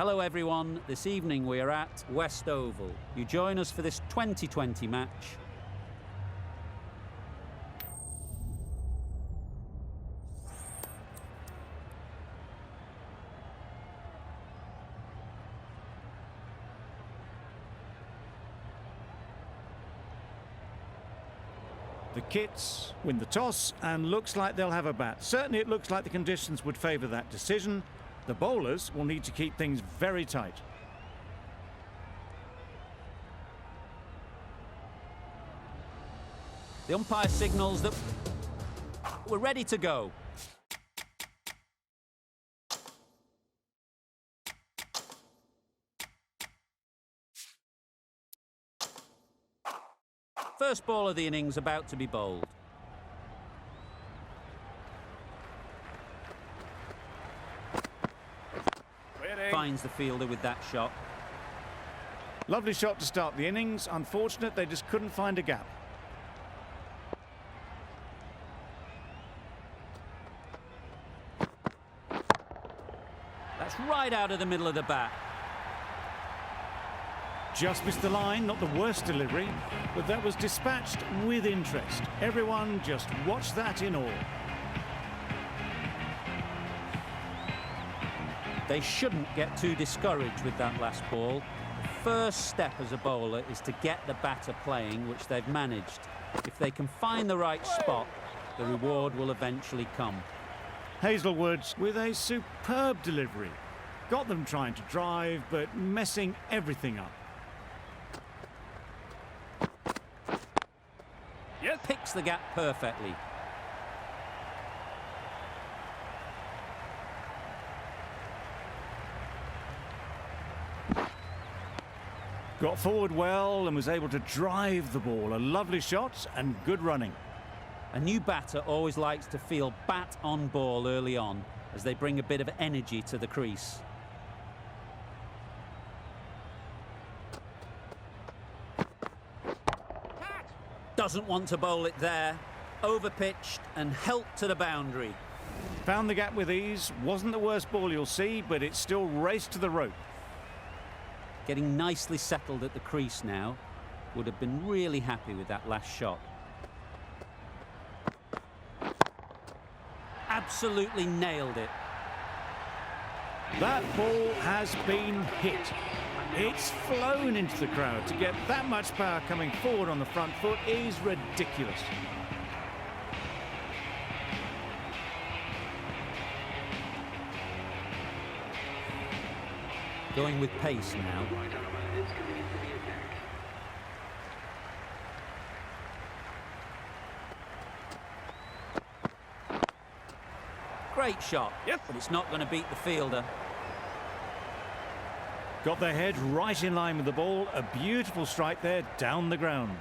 Hello everyone, this evening we are at West Oval. You join us for this 2020 match. The Kits win the toss and looks like they'll have a bat. Certainly it looks like the conditions would favour that decision. The bowlers will need to keep things very tight. The umpire signals that we're ready to go. First ball of the innings about to be bowled. Finds the fielder with that shot. Lovely shot to start the innings. Unfortunate they just couldn't find a gap. That's right out of the middle of the bat. Just missed the line, not the worst delivery, but that was dispatched with interest. Everyone just watched that in awe. They shouldn't get too discouraged with that last ball. The first step as a bowler is to get the batter playing, which they've managed. If they can find the right spot, the reward will eventually come. Hazlewood with a superb delivery. Got them trying to drive, but messing everything up. Yes. Picks the gap perfectly. Got forward well and was able to drive the ball. A lovely shot and good running. A new batter always likes to feel bat on ball early on, as they bring a bit of energy to the crease. Doesn't want to bowl it there. Overpitched and helped to the boundary. Found the gap with ease. Wasn't the worst ball you'll see, but it still raced to the rope. Getting nicely settled at the crease now. Would have been really happy with that last shot. Absolutely nailed it. That ball has been hit. It's flown into the crowd. To get that much power coming forward on the front foot is ridiculous. Going with pace now. Great shot, yes, but it's not going to beat the fielder. Got their head right in line with the ball. A beautiful strike there down the ground.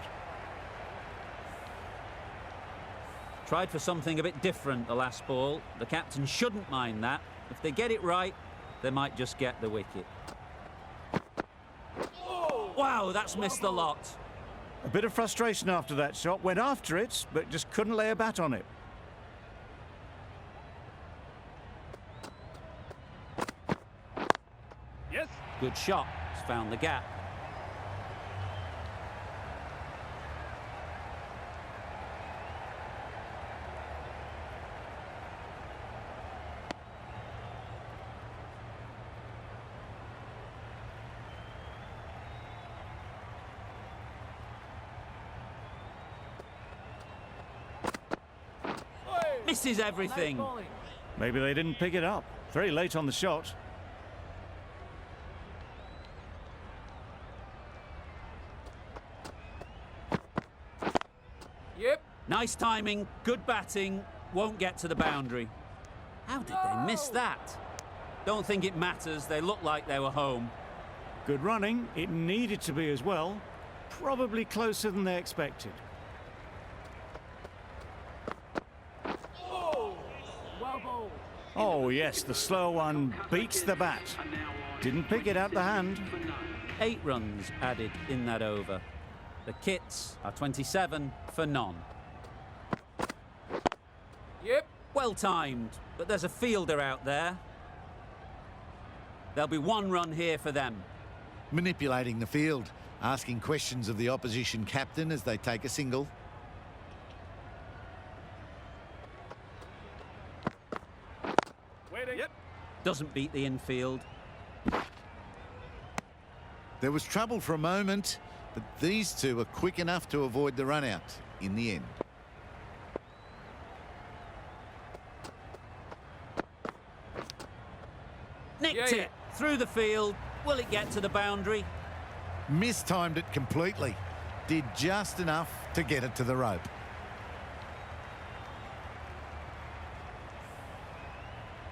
Tried for something a bit different the last ball. The captain shouldn't mind that. If they get it right, they might just get the wicket. Wow, that's missed the lot. A bit of frustration after that shot. Went after it, but just couldn't lay a bat on it. Yes. Good shot. He's found the gap. Misses everything. Maybe they didn't pick it up. Very late on the shot. Yep. Nice timing, good batting, won't get to the boundary. How did they miss that? Don't think it matters, they look like they were home. Good running, it needed to be as well. Probably closer than they expected. Oh yes, the slow one beats the bat. Didn't pick it out the hand. 8 runs added in that over. The Kits are 27 for none. Yep. Well timed, but there's a fielder out there. There'll be one run here for them. Manipulating the field, asking questions of the opposition captain as they take a single. Waiting. Yep. Doesn't beat the infield. There was trouble for a moment, but these two are quick enough to avoid the run out in the end. Nicked it through the field. Will it get to the boundary? Mistimed it completely. Did just enough to get it to the rope.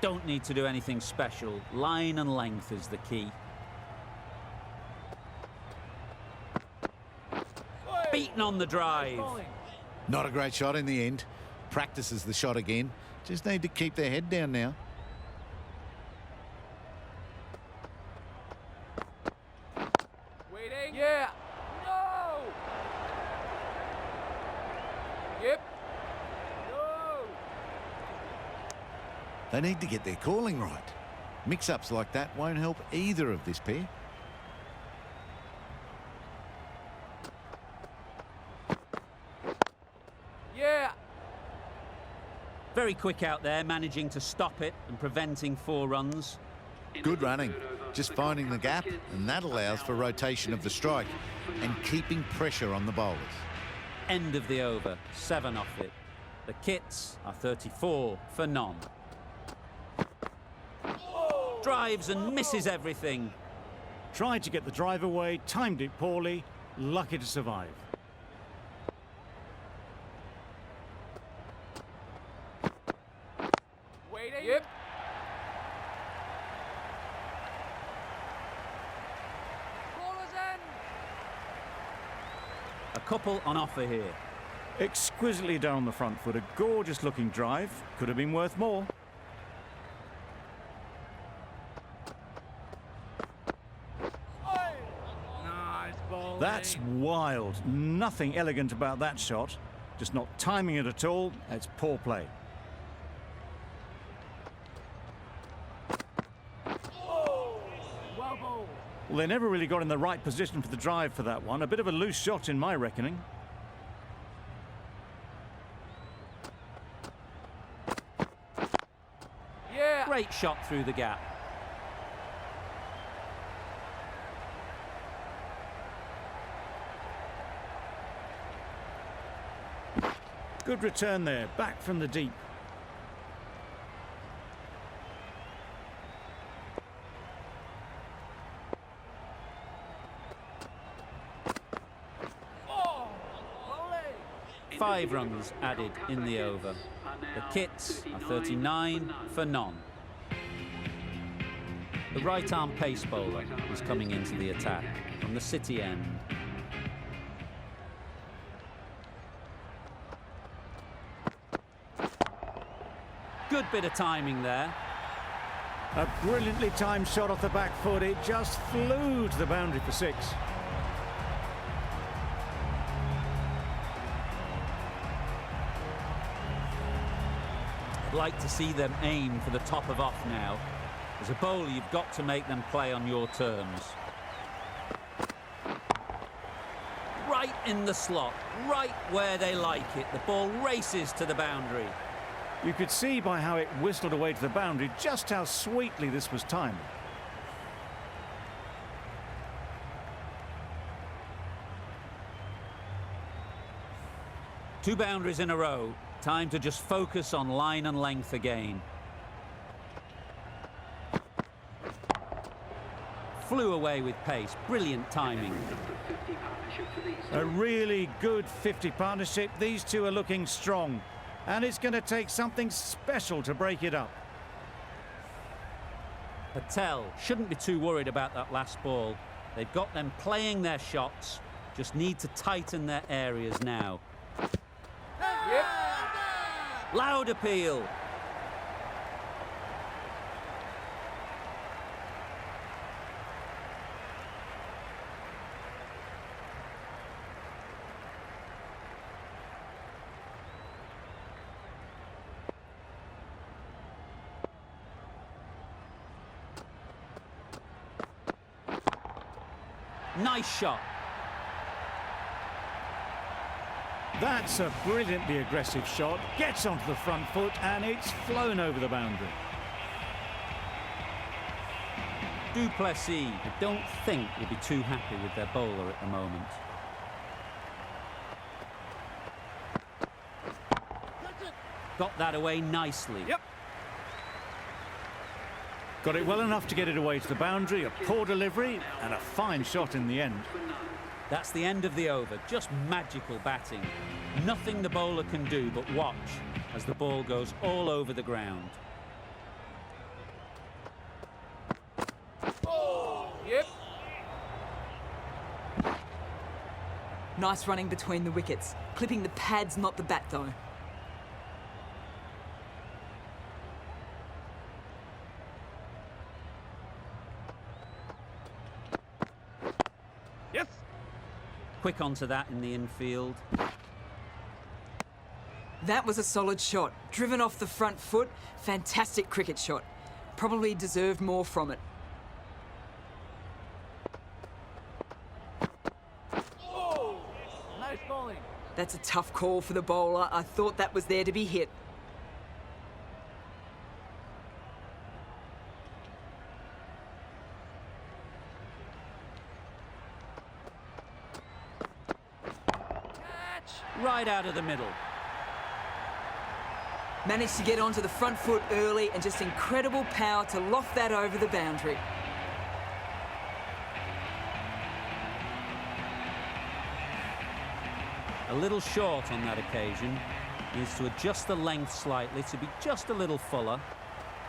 Don't need to do anything special. Line and length is the key. Beaten on the drive. Not a great shot in the end. Practices the shot again. Just need to keep their head down now. Waiting. Yeah. No. Yep. No. They need to get their calling right. Mix-ups like that won't help either of this pair. Yeah. Very quick out there, managing to stop it and preventing 4 runs. Good running. Just finding the gap, and that allows for rotation of the strike and keeping pressure on the bowlers. End of the over, 7 off it. The Kits are 34 for none. Drives and misses everything. Tried to get the drive away, timed it poorly, lucky to survive. Waiting. Yep. Ballers in. A couple on offer here. Exquisitely done on the front foot. A gorgeous looking drive. Could have been worth more. That's wild. Nothing elegant about that shot. Just not timing it at all. It's poor play. Well, they never really got in the right position for the drive for that one. A bit of a loose shot in my reckoning. Yeah. Great shot through the gap. Good return there, back from the deep. Oh. 5 runs added in the over. The Kits are 39 for none. The right-arm pace bowler is coming into the attack from the City end. Good bit of timing there. A brilliantly timed shot off the back foot. It just flew to the boundary for 6. I'd like to see them aim for the top of off now. As a bowler, you've got to make them play on your terms. Right in the slot, right where they like it. The ball races to the boundary. You could see by how it whistled away to the boundary just how sweetly this was timed. Two boundaries in a row. Time to just focus on line and length again. Flew away with pace. Brilliant timing. A really good 50 partnership. These two are looking strong. And it's going to take something special to break it up. Patel shouldn't be too worried about that last ball. They've got them playing their shots. Just need to tighten their areas now. Yep. Loud appeal. Nice shot. That's a brilliantly aggressive shot. Gets onto the front foot and it's flown over the boundary. Duplessis, I don't think, will be too happy with their bowler at the moment. Got that away nicely. Yep. Got it well enough to get it away to the boundary. A poor delivery and a fine shot in the end. That's the end of the over. Just magical batting. Nothing the bowler can do but watch as the ball goes all over the ground. Yep. Nice running between the wickets. Clipping the pads, not the bat, though. Yes. Quick onto that in the infield. That was a solid shot. Driven off the front foot. Fantastic cricket shot. Probably deserved more from it. Nice bowling. That's a tough call for the bowler. I thought that was there to be hit. Catch. Right out of the middle. Managed to get onto the front foot early and just incredible power to loft that over the boundary. A little short on that occasion. Needs to adjust the length slightly to be just a little fuller.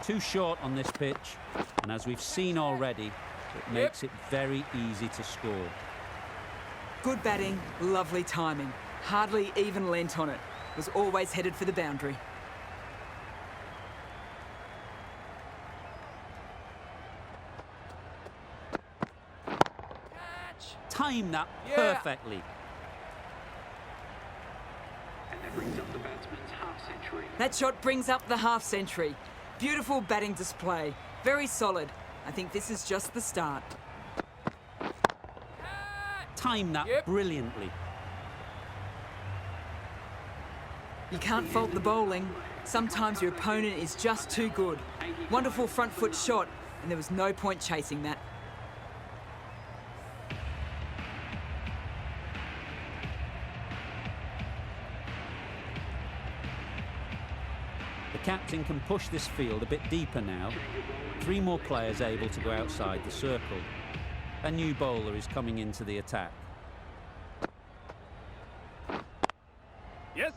Too short on this pitch, and as we've seen already, it makes it very easy to score. Good batting, lovely timing. Hardly even lent on it. Was always headed for the boundary. Catch. Time that Yeah. perfectly. That shot brings up the half century. Beautiful batting display. Very solid. I think this is just the start. Time that Yep. brilliantly. You can't fault the bowling. Sometimes your opponent is just too good. Wonderful front foot shot, and there was no point chasing that. The captain can push this field a bit deeper now. 3 more players able to go outside the circle. A new bowler is coming into the attack. Yes.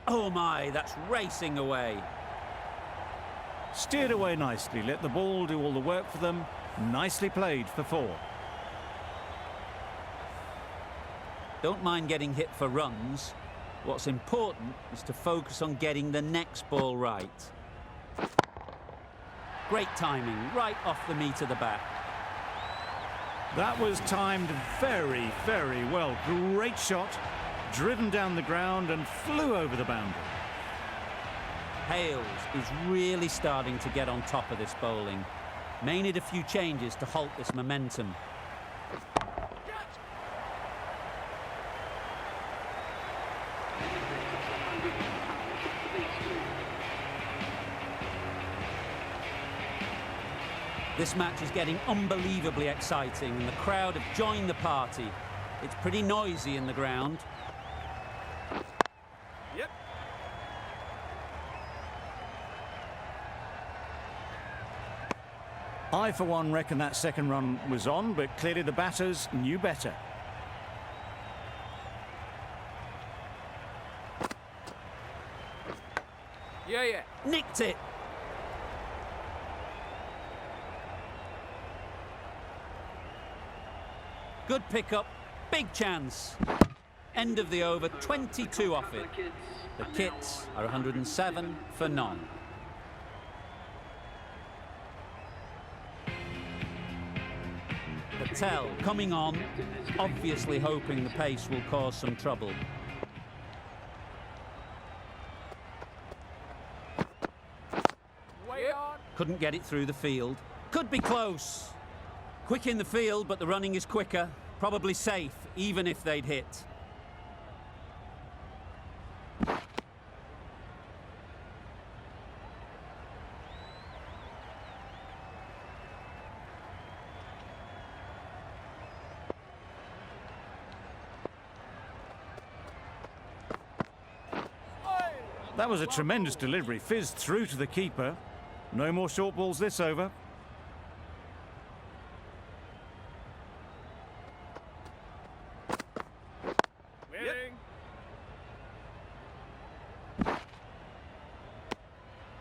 Oh my, that's racing away. Steered away nicely. Let the ball do all the work for them. Nicely played for 4. Don't mind getting hit for runs. What's important is to focus on getting the next ball right. Great timing, right off the meat of the bat. That was timed very, very well. Great shot. Driven down the ground and flew over the boundary. Hales is really starting to get on top of this bowling. May need a few changes to halt this momentum. This match is getting unbelievably exciting and the crowd have joined the party. It's pretty noisy in the ground. Yep. I, for one, reckon that second run was on, but clearly the batters knew better. Yeah. Nicked it. Good pickup, big chance. End of the over, 22 off it. The Kits are 107 for none. Patel coming on, obviously hoping the pace will cause some trouble. Couldn't get it through the field. Could be close. Quick in the field, but the running is quicker. Probably safe, even if they'd hit. That was a tremendous delivery. Fizzed through to the keeper. No more short balls this over.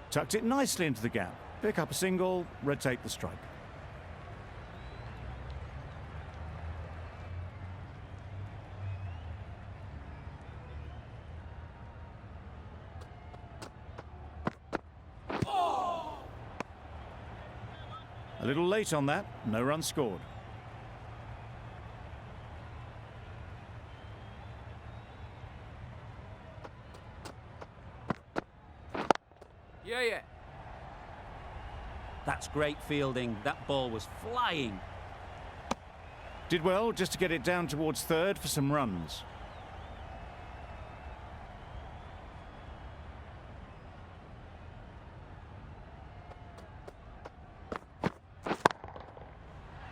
Tucked it nicely into the gap. Pick up a single, rotate the strike. A little late on that, no run scored. Yeah. That's great fielding. That ball was flying. Did well just to get it down towards third for some runs.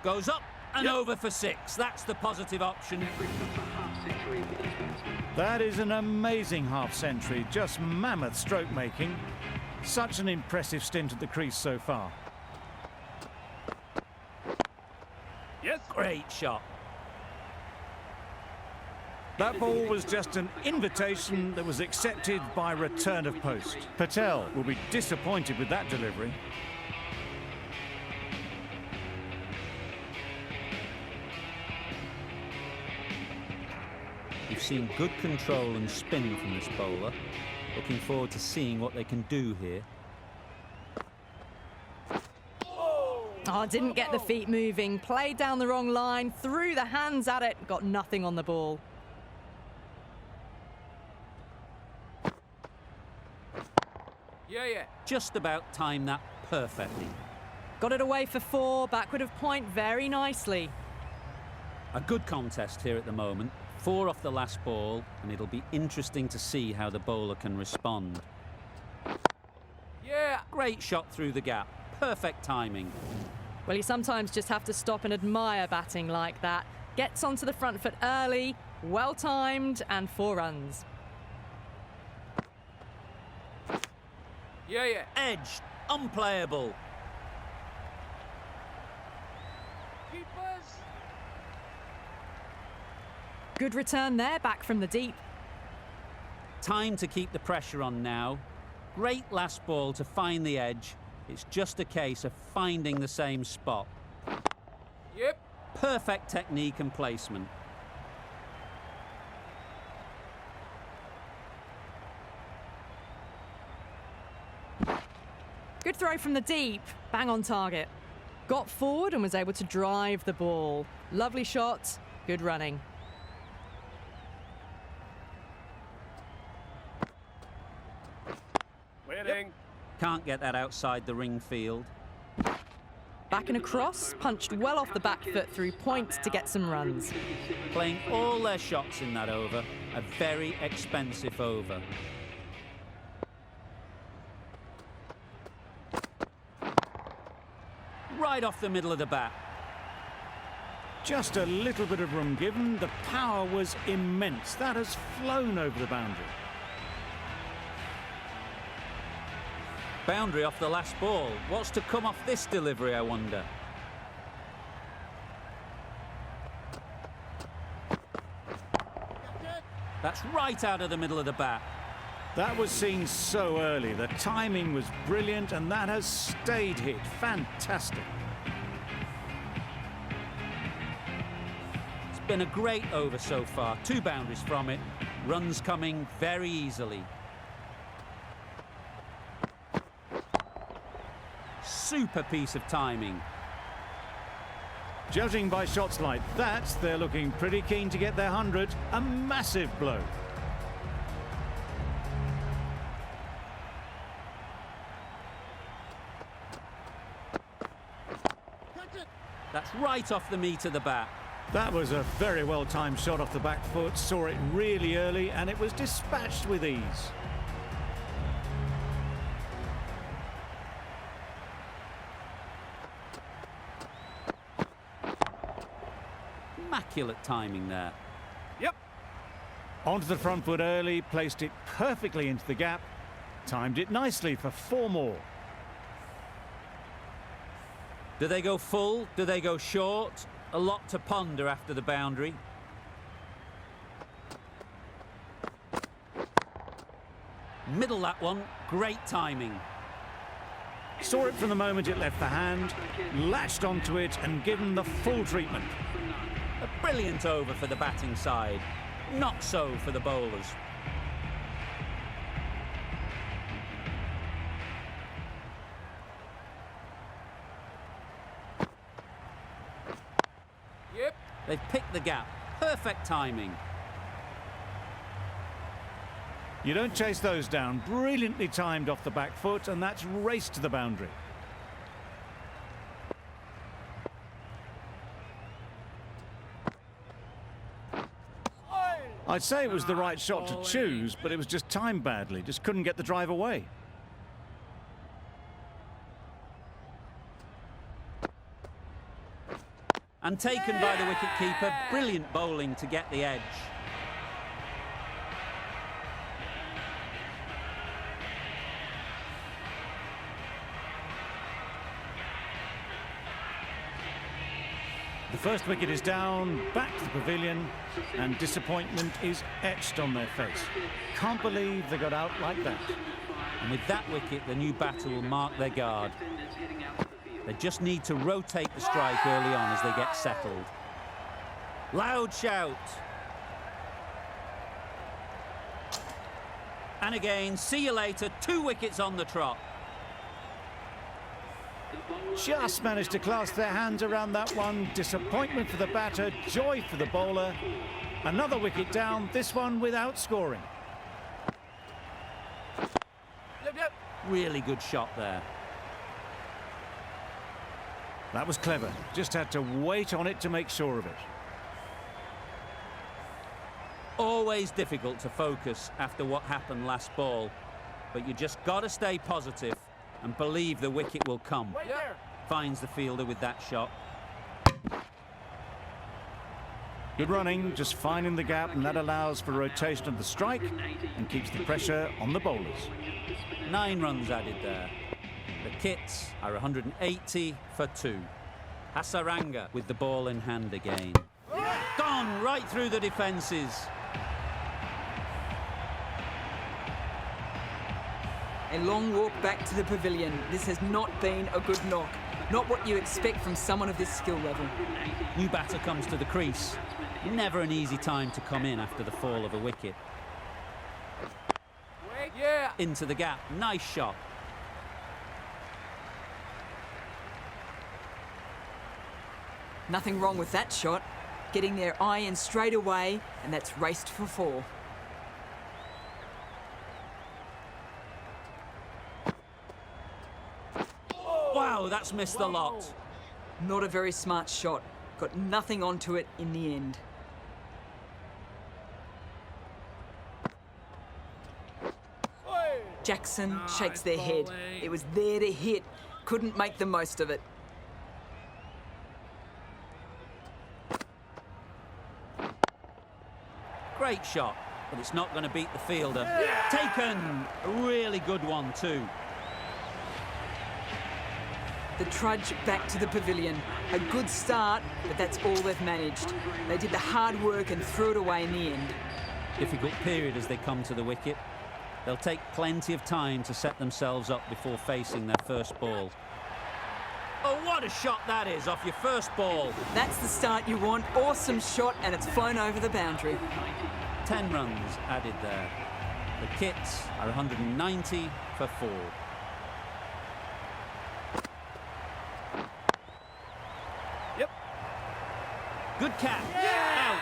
Goes up and over for 6. That's the positive option. That is an amazing half-century. Just mammoth stroke making. Such an impressive stint at the crease so far. Great shot. That ball was just an invitation that was accepted by return of post. Patel will be disappointed with that delivery. We've seen good control and spinning from this bowler. Looking forward to seeing what they can do here. Oh, didn't get the feet moving. Played down the wrong line, threw the hands at it, got nothing on the ball. Yeah. Just about timed that perfectly. Got it away for 4, backward of point very nicely. A good contest here at the moment. 4 off the last ball, and it'll be interesting to see how the bowler can respond. Yeah. Great shot through the gap. Perfect timing. Well, you sometimes just have to stop and admire batting like that. Gets onto the front foot early, well timed, and 4 runs. Yeah. Edged. Unplayable. Keepers. Good return there, back from the deep. Time to keep the pressure on now. Great last ball to find the edge. It's just a case of finding the same spot. Yep. Perfect technique and placement. Good throw from the deep, bang on target. Got forward and was able to drive the ball. Lovely shot, good running. Waiting. Can't get that outside the ring field. Back and across, punched well off the back foot through point to get some runs. Playing all their shots in that over. A very expensive over. Right off the middle of the bat. Just a little bit of room given. The power was immense. That has flown over the boundary. Boundary off the last ball. What's to come off this delivery, I wonder? That's right out of the middle of the bat. That was seen so early. The timing was brilliant, and that has stayed hit. Fantastic. It's been a great over so far. 2 boundaries from it. Runs coming very easily. Super piece of timing. Judging by shots like that, they're looking pretty keen to get their 100. A massive blow. That's right off the meat of the bat. That was a very well-timed shot off the back foot. Saw it really early and it was dispatched with ease. Immaculate timing there. Yep. Onto the front foot early, placed it perfectly into the gap. Timed it nicely for 4 more. Do they go full? Do they go short? A lot to ponder after the boundary. Middle that one. Great timing. Saw it from the moment it left the hand, latched onto it and given the full treatment. A brilliant over for the batting side. Not so for the bowlers. Yep. They've picked the gap. Perfect timing. You don't chase those down. Brilliantly timed off the back foot, and that's raced to the boundary. I'd say it was the right shot to choose, but it was just timed badly. Just couldn't get the drive away. And taken by the wicket-keeper. Brilliant bowling to get the edge. The first wicket is down, back to the pavilion, and disappointment is etched on their face. Can't believe they got out like that. And with that wicket, the new batter will mark their guard. They just need to rotate the strike early on as they get settled. Loud shout. And again, see you later, 2 wickets on the trot. Just managed to clasp their hands around that one. Disappointment for the batter, joy for the bowler. Another wicket down, this one without scoring. Yep. Really good shot there. That was clever. Just had to wait on it to make sure of it. Always difficult to focus after what happened last ball, but you just got to stay positive and believe the wicket will come. Wait there. Finds the fielder with that shot. Good running, just finding the gap, and that allows for rotation of the strike and keeps the pressure on the bowlers. 9 runs added there. The Kits are 180 for 2. Hasaranga with the ball in hand again. Gone right through the defences. A long walk back to the pavilion. This has not been a good knock. Not what you expect from someone of this skill level. New batter comes to the crease. Never an easy time to come in after the fall of a wicket. Wait, yeah. Into the gap. Nice shot. Nothing wrong with that shot. Getting their eye in straight away, and that's raced for 4. Wow, that's missed the lot. Not a very smart shot. Got nothing onto it in the end. Jackson shakes their head. It was there to hit. Couldn't make the most of it. Great shot, but it's not going to beat the fielder. Taken! A really good one too. The trudge back to the pavilion. A good start, but that's all they've managed. They did the hard work and threw it away in the end. Difficult period as they come to the wicket. They'll take plenty of time to set themselves up before facing their first ball. Oh, what a shot that is off your first ball. That's the start you want. Awesome shot, and it's flown over the boundary. 10 runs added there. The Kits are 190 for 4. Good catch. Out.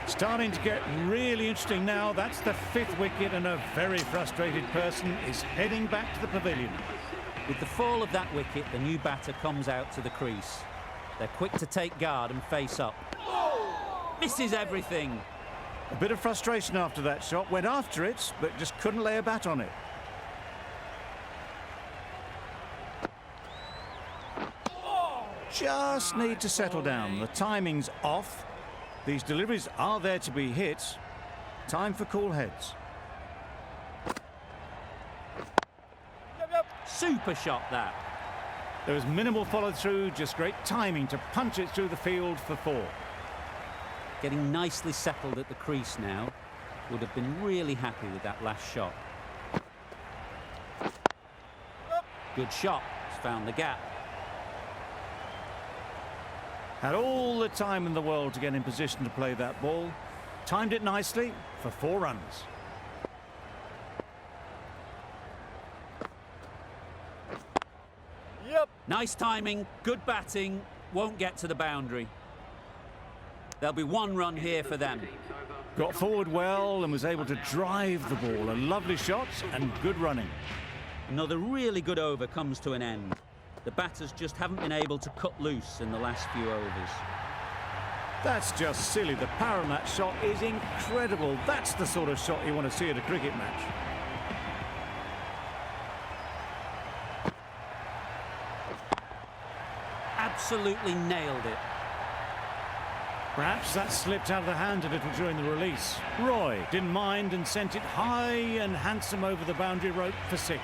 Starting to get really interesting now. That's the 5th wicket, and a very frustrated person is heading back to the pavilion. With the fall of that wicket, the new batter comes out to the crease. They're quick to take guard and face up. Misses everything. A bit of frustration after that shot. Went after it, but just couldn't lay a bat on it. Just need to settle down. The timing's off. These deliveries are there to be hit. Time for cool heads. Super shot, that. There was minimal follow-through, just great timing to punch it through the field for 4. Getting nicely settled at the crease now. Would have been really happy with that last shot. Good shot. He's found the gap. Had all the time in the world to get in position to play that ball. Timed it nicely for 4 runs. Nice timing, good batting, won't get to the boundary. There'll be 1 run here for them. Got forward well and was able to drive the ball. A lovely shot and good running. Another really good over comes to an end. The batters just haven't been able to cut loose in the last few overs. That's just silly. The power on that shot is incredible. That's the sort of shot you want to see at a cricket match. Absolutely nailed it. Perhaps that slipped out of the hand a little during the release. Roy didn't mind and sent it high and handsome over the boundary rope for 6.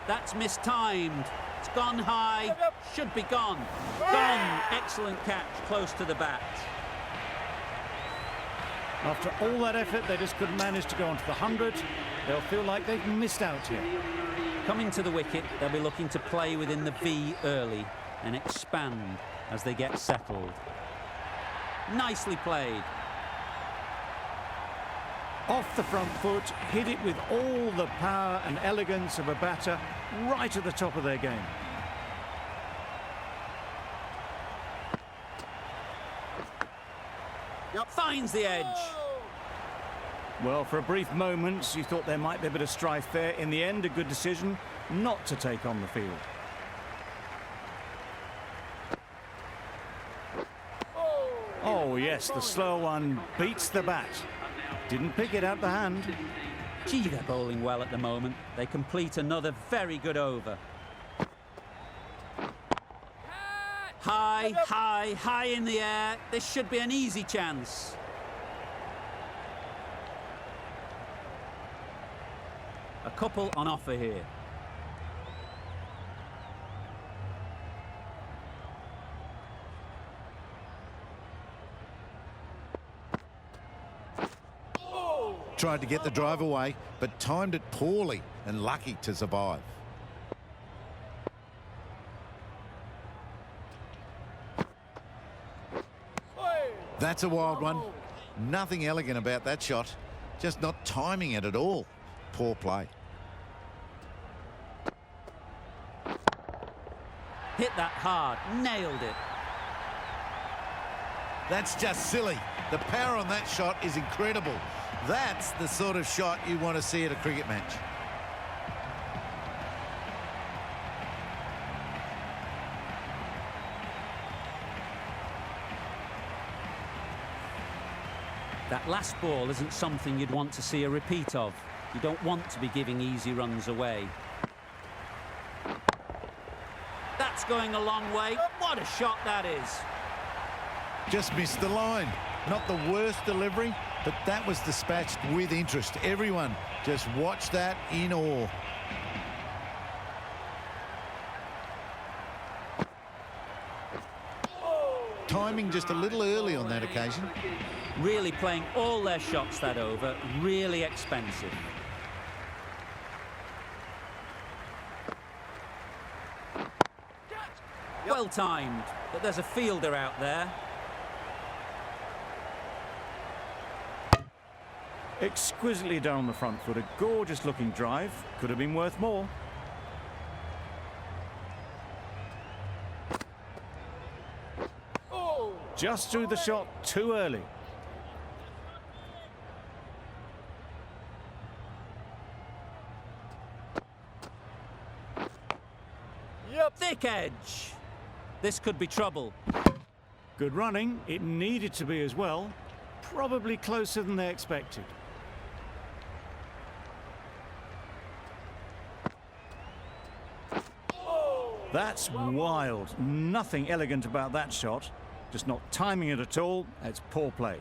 That's mistimed. It's gone high. Should be gone. Gone. Excellent catch, close to the bat. After all that effort, they just couldn't manage to go onto the 100. They'll feel like they've missed out here. Coming to the wicket, they'll be looking to play within the V early and expand as they get settled. Nicely played. Off the front foot, hit it with all the power and elegance of a batter right at the top of their game. Finds the edge. Well, for a brief moment, you thought there might be a bit of strife there. In the end, a good decision not to take on the field. Oh, yes, the slow one beats the bat. Didn't pick it out the hand. Gee, they're bowling well at the moment. They complete another very good over. High, high, high in the air. This should be an easy chance. A couple on offer here. Tried to get the drive away, but timed it poorly and lucky to survive. That's a wild one. Nothing elegant about that shot. Just not timing it at all. Poor play. Hit that hard. Nailed it. That's just silly. The power on that shot is incredible. That's the sort of shot you want to see at a cricket match. That last ball isn't something you'd want to see a repeat of. You don't want to be giving easy runs away. That's going a long way. What a shot that is. Just missed the line. Not the worst delivery, but that was dispatched with interest. Everyone just watched that in awe. Timing just a little early on that occasion. Really playing all their shots that over. Really expensive. Well timed, but there's a fielder out there. Exquisitely done on the front foot. A gorgeous looking drive. Could have been worth more. Just threw the shot too early. Thick edge. This could be trouble. Good running. It needed to be as well. Probably closer than they expected. That's wild. Nothing elegant about that shot. Just not timing it at all. It's poor play.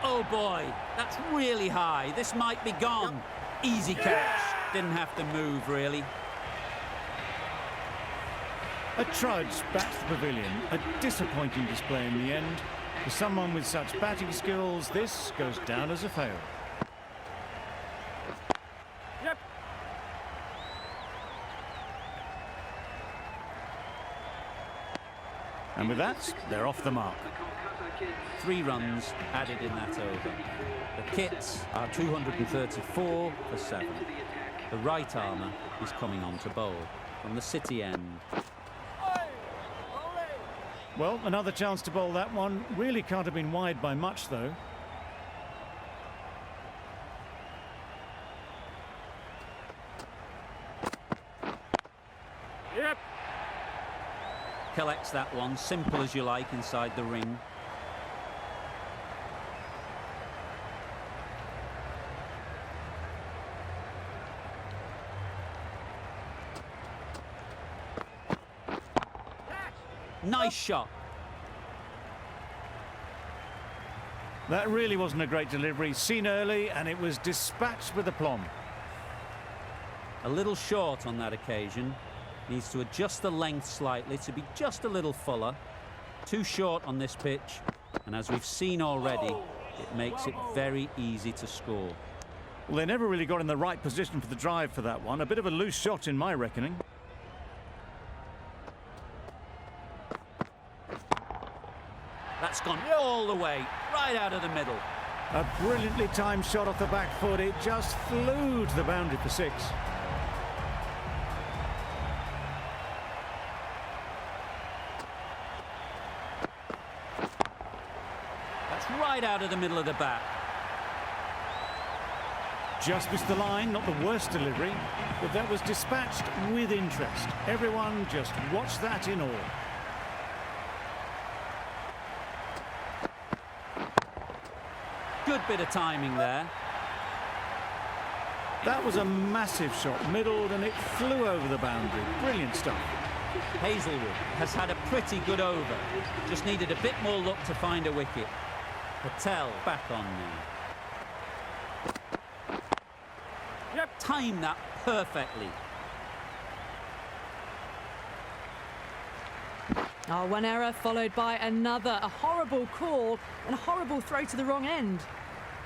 Oh boy, that's really high. This might be gone. Easy catch. Didn't have to move, really. A trudge back to the pavilion. A disappointing display in the end. For someone with such batting skills, this goes down as a fail. And with that, they're off the mark. 3 runs added in that over. The kits are 234 for 7. The right armour is coming on to bowl from the City end. Well, another chance to bowl that one. Really can't have been wide by much, though. Collects that one, simple as you like, inside the ring. Nice shot. That really wasn't a great delivery. Seen early, and it was dispatched with aplomb. A little short on that occasion. Needs to adjust the length slightly to be just a little fuller. Too short on this pitch, and as we've seen already, it makes it very easy to score. Well, they never really got in the right position for the drive for that one. A bit of a loose shot in my reckoning. That's gone all the way, right out of the middle. A brilliantly timed shot off the back foot. It just flew to the boundary for 6. That's right out of the middle of the bat. Just missed the line, not the worst delivery, but that was dispatched with interest. Everyone just watched that in awe. Good bit of timing there. That was a massive shot, middled, and it flew over the boundary. Brilliant stuff. Hazelwood has had a pretty good over. Just needed a bit more luck to find a wicket. Patel back on now. Timed that perfectly. Oh, one error followed by another. A horrible call and a horrible throw to the wrong end.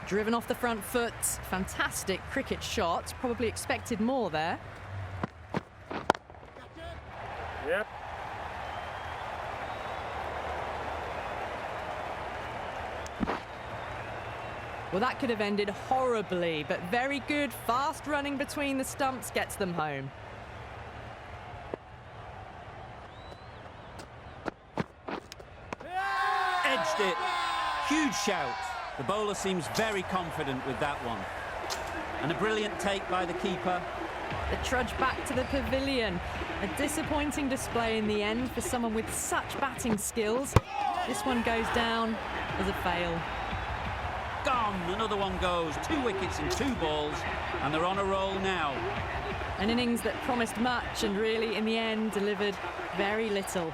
Driven off the front foot. Fantastic cricket shot. Probably expected more there. Yep. Well, that could have ended horribly, but very good. Fast running between the stumps gets them home. Edged it. Huge shout. The bowler seems very confident with that one. And a brilliant take by the keeper. The trudge back to the pavilion. A disappointing display in the end for someone with such batting skills. This one goes down as a fail. Gone. Another one goes. 2 wickets in 2 balls. And they're on a roll now. An innings that promised much and really, in the end, delivered very little.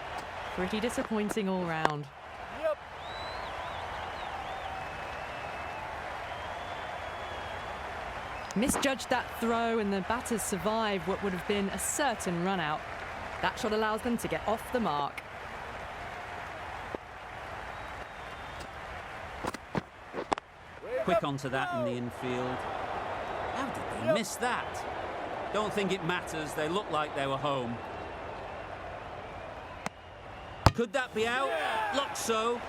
Pretty disappointing all round. Yep. Misjudged that throw and the batters survive what would have been a certain run-out. That shot allows them to get off the mark. Quick onto that in the infield. How did they miss that? Don't think it matters. They look like they were home. Could that be out? Looks so.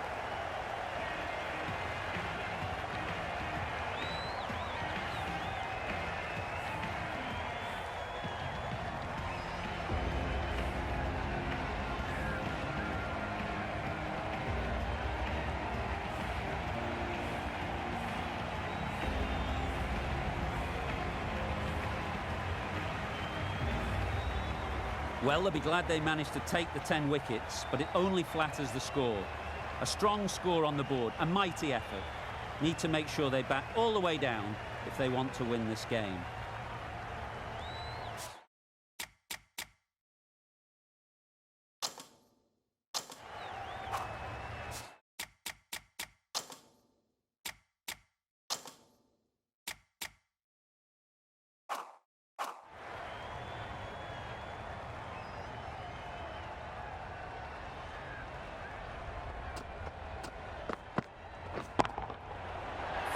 Well, they'll be glad they managed to take the 10 wickets, but it only flatters the score. A strong score on the board, a mighty effort. Need to make sure they bat all the way down if they want to win this game.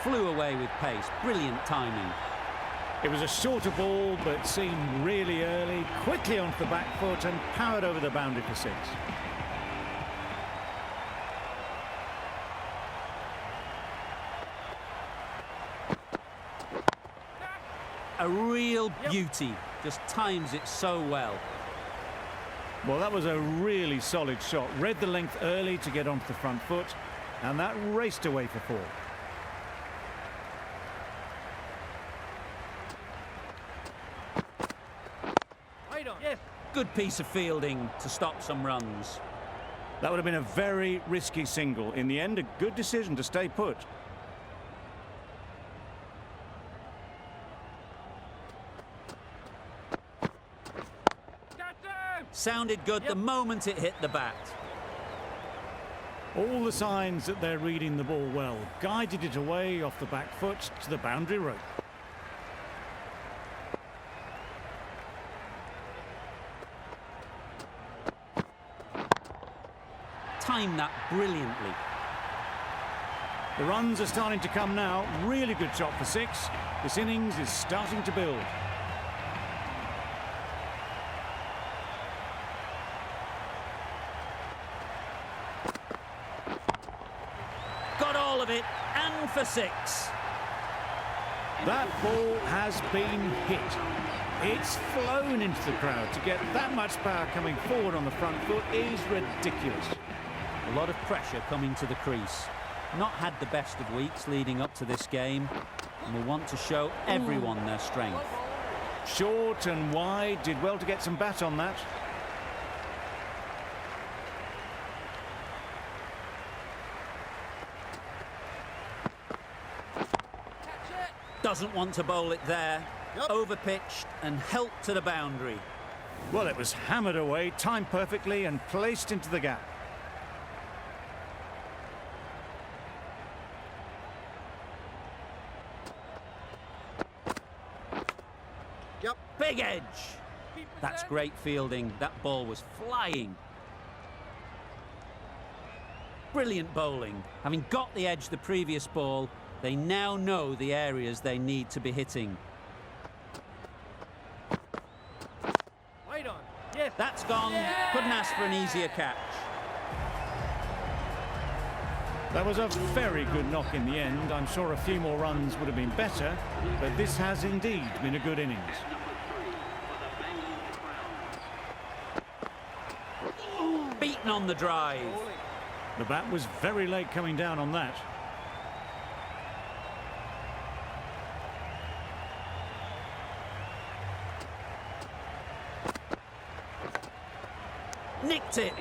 Flew away with pace, brilliant timing. It was a shorter ball, but seemed really early, quickly onto the back foot and powered over the boundary for 6. A real beauty, just times it so well. Well, that was a really solid shot. Read the length early to get onto the front foot, and that raced away for 4. Good piece of fielding to stop some runs. That would have been a very risky single. In the end, a good decision to stay put. Sounded good the moment it hit the bat. All the signs that they're reading the ball well. Guided it away off the back foot to the boundary rope. Timed that brilliantly. The runs are starting to come now. Really good shot for 6. This innings is starting to build. Got all of it, and for 6. That ball has been hit. It's flown into the crowd. To get that much power coming forward on the front foot is ridiculous. A lot of pressure coming to the crease. Not had the best of weeks leading up to this game, and will want to show everyone their strength. Short and wide, did well to get some bat on that. Doesn't want to bowl it there. Overpitched and helped to the boundary. Well, it was hammered away, timed perfectly and placed into the gap. Big edge. That's great fielding. That ball was flying. Brilliant bowling. Having got the edge the previous ball, they now know the areas they need to be hitting. Wait on. Yes. That's gone. Couldn't ask for an easier catch. That was a very good knock in the end. I'm sure a few more runs would have been better, but this has indeed been a good innings. Beaten on the drive. The bat was very late coming down on that. Nicked it.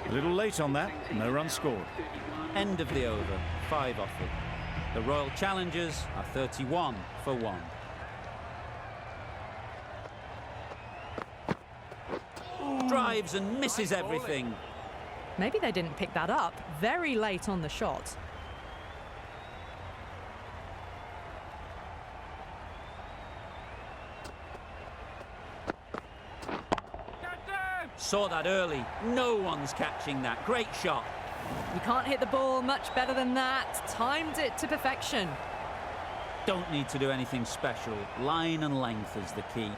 A little late on that, no run scored. End of the over, 5 offered. The Royal Challengers are 31 for 1. Drives and misses everything. Maybe they didn't pick that up. Very late on the shot. Saw that early. No one's catching that. Great shot. You can't hit the ball much better than that. Timed it to perfection. Don't need to do anything special. Line and length is the key.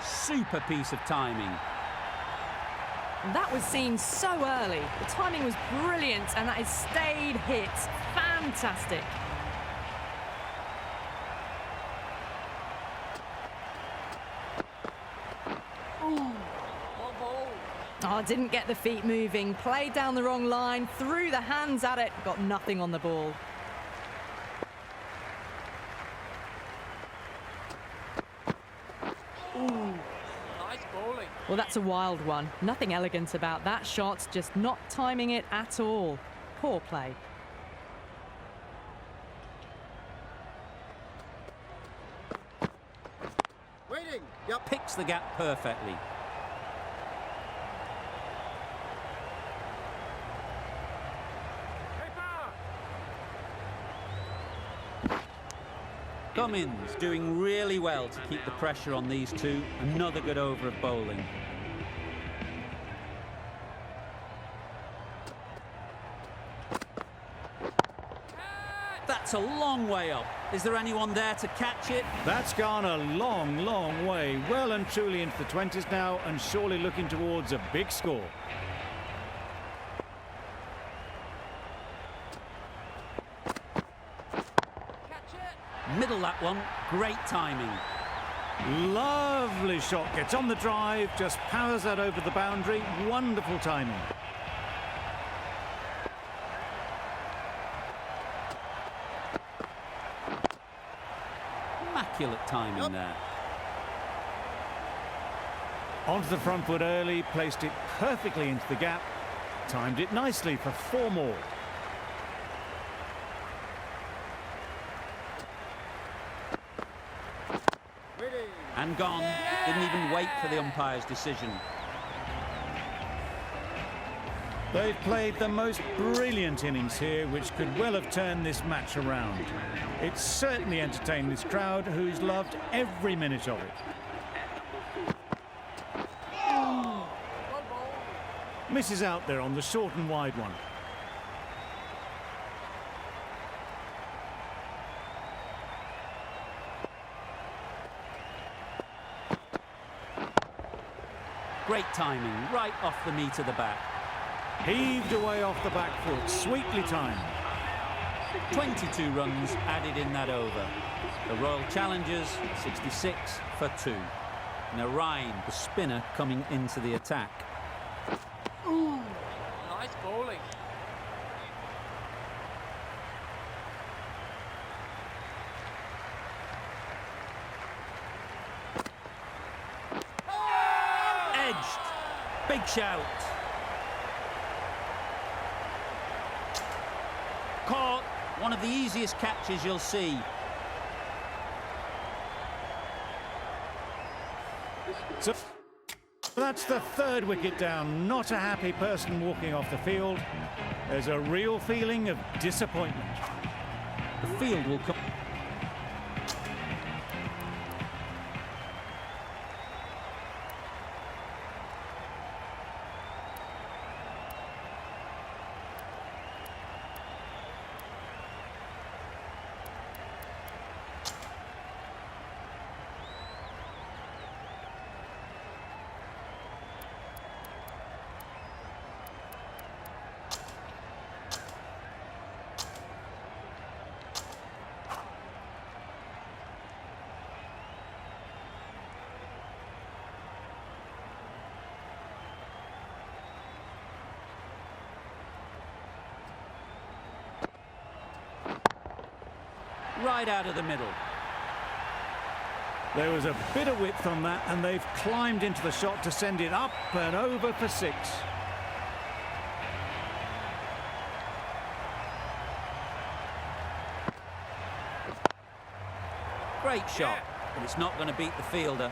Super piece of timing. That was seen so early. The timing was brilliant, and that is stayed hit. Fantastic. Oh, didn't get the feet moving. Played down the wrong line, threw the hands at it, got nothing on the ball. Well, that's a wild one. Nothing elegant about that shot, just not timing it at all. Poor play. Waiting. Picks the gap perfectly. Cummins doing really well to keep the pressure on these two. Another good over of bowling. That's a long way up. Is there anyone there to catch it? That's gone a long, long way. Well and truly into the 20s now, and surely looking towards a big score. Middle that one. Great timing. Lovely shot. Gets on the drive, just powers that over the boundary. Wonderful timing. Immaculate timing there. Onto the front foot early, placed it perfectly into the gap. Timed it nicely for 4 more. And gone. Didn't even wait for the umpire's decision. They've played the most brilliant innings here, which could well have turned this match around. It's certainly entertained this crowd, who's loved every minute of it. Misses out there on the short and wide one. Great timing, right off the meat of the bat. Heaved away off the back foot, sweetly timed. 22 runs added in that over. The Royal Challengers, 66 for 2. Narain, the spinner, coming into the attack. Ooh, nice bowling. Edged. Big shout. Caught. One of the easiest catches you'll see. So that's the 3rd wicket down. Not a happy person walking off the field. There's a real feeling of disappointment. The field will come. Right out of the middle. There was a bit of width on that, and they've climbed into the shot to send it up and over for 6. Great shot, but it's not going to beat the fielder.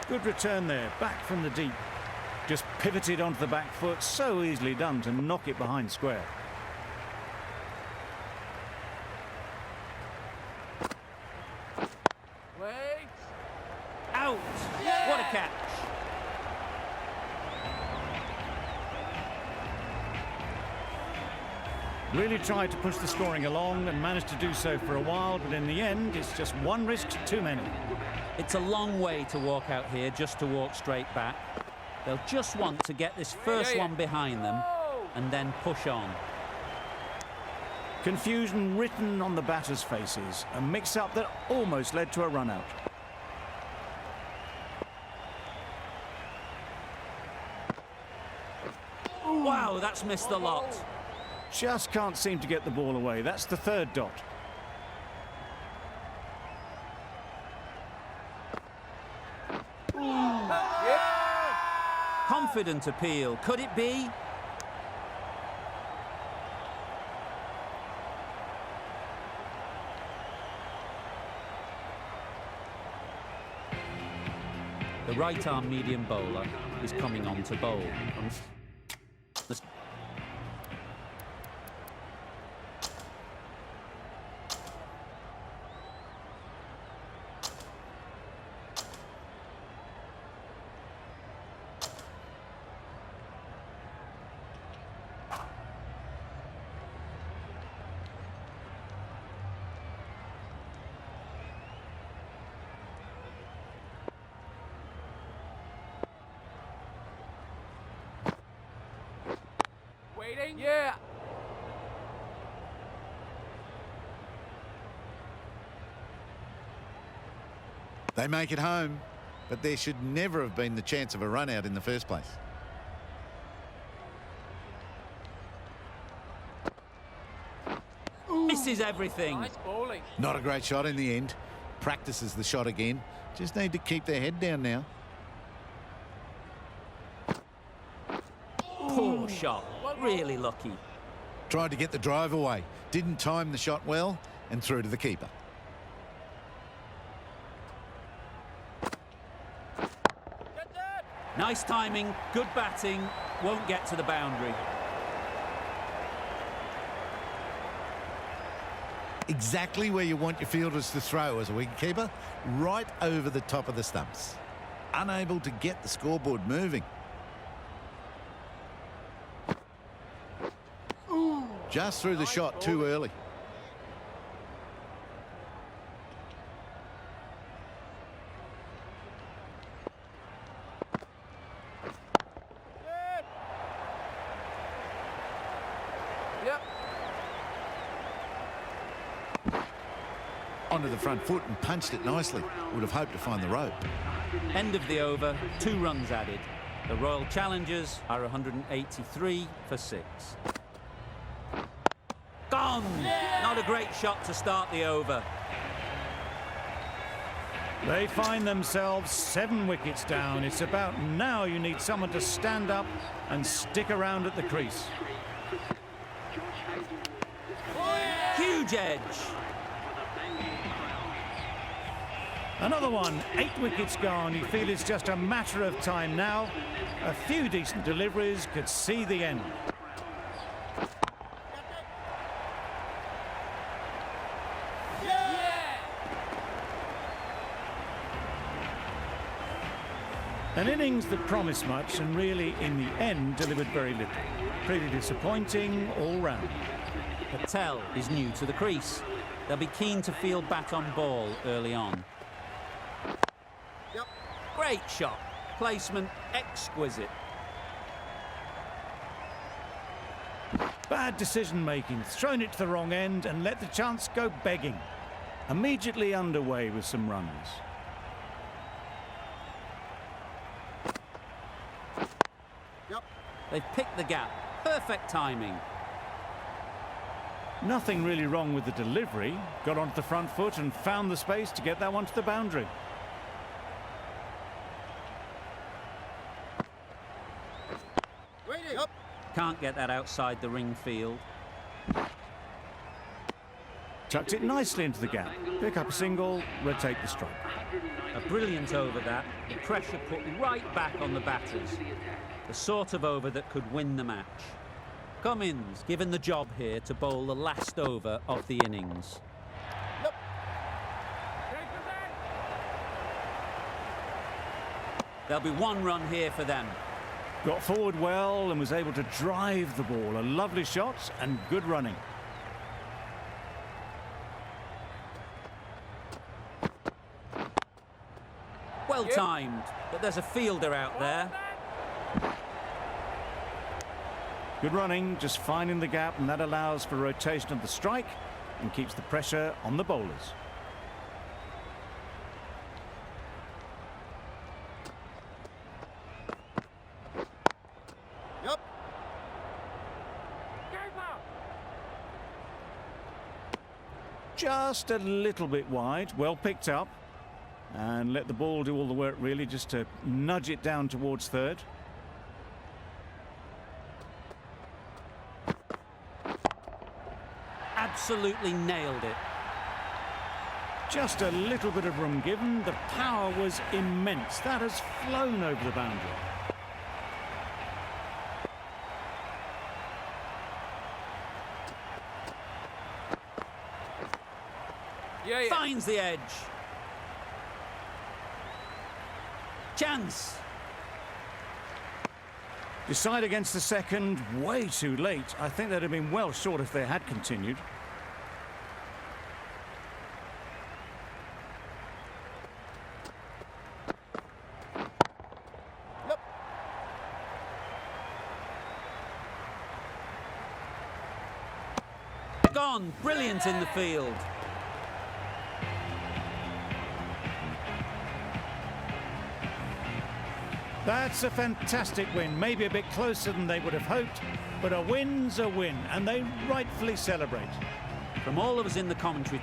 Good return there, back from the deep. Just pivoted onto the back foot, so easily done to knock it behind square. Wait. Out! What a catch! Really tried to push the scoring along and managed to do so for a while, but in the end, it's just one risk too many. It's a long way to walk out here just to walk straight back. They'll just want to get this first one behind them and then push on. Confusion written on the batters' faces, a mix-up that almost led to a run-out. Wow, that's missed the lot. Just can't seem to get the ball away. That's the 3rd dot. Confident appeal. Could it be? The right-arm medium bowler is coming on to bowl. Waiting. Yeah. They make it home, but there should never have been the chance of a run out in the first place. Misses everything. Nice bowling. Not a great shot in the end. Practices the shot again. Just need to keep their head down now. Poor shot. Really lucky. Tried to get the drive away. Didn't time the shot well and through to the keeper. Get that. Nice timing, good batting, won't get to the boundary. Exactly where you want your fielders to throw as a wicketkeeper, right over the top of the stumps. Unable to get the scoreboard moving. Just through the shot too early. Yep. Onto the front foot and punched it nicely. Would have hoped to find the rope. End of the over, 2 runs added. The Royal Challengers are 183 for 6. Gone! Not a great shot to start the over. They find themselves 7 wickets down. It's about now you need someone to stand up and stick around at the crease. Huge edge. Another one, 8 wickets gone. You feel it's just a matter of time now. A few decent deliveries could see the end. An innings that promised much and really, in the end, delivered very little. Pretty disappointing all round. Patel is new to the crease. They'll be keen to field bat on ball early on. Yep. Great shot. Placement exquisite. Bad decision-making, thrown it to the wrong end and let the chance go begging. Immediately underway with some runs. Yep. They've picked the gap. Perfect timing. Nothing really wrong with the delivery. Got onto the front foot and found the space to get that one to the boundary. Waiting. Yep. Can't get that outside the ring field. Chucked it nicely into the gap. Pick up a single, rotate the strike. A brilliant over that. The pressure put right back on the batters. The sort of over that could win the match. Cummins given the job here to bowl the last over of the innings. Yep. There'll be 1 run here for them. Got forward well and was able to drive the ball. A lovely shot and good running. Well timed, but there's a fielder out there. Good running, just finding the gap, and that allows for rotation of the strike and keeps the pressure on the bowlers. Yep. Just a little bit wide, well picked up. And let the ball do all the work really, just to nudge it down towards third. absolutely nailed it. Just a little bit of room given. The power was immense. That has flown over the boundary. Finds the edge. Chance. Decide against the second, way too late. I think they'd have been well short if they had continued. Yep. Gone. Brilliant in the field. That's a fantastic win. Maybe a bit closer than they would have hoped, but a win's a win, and they rightfully celebrate. From all of us in the commentary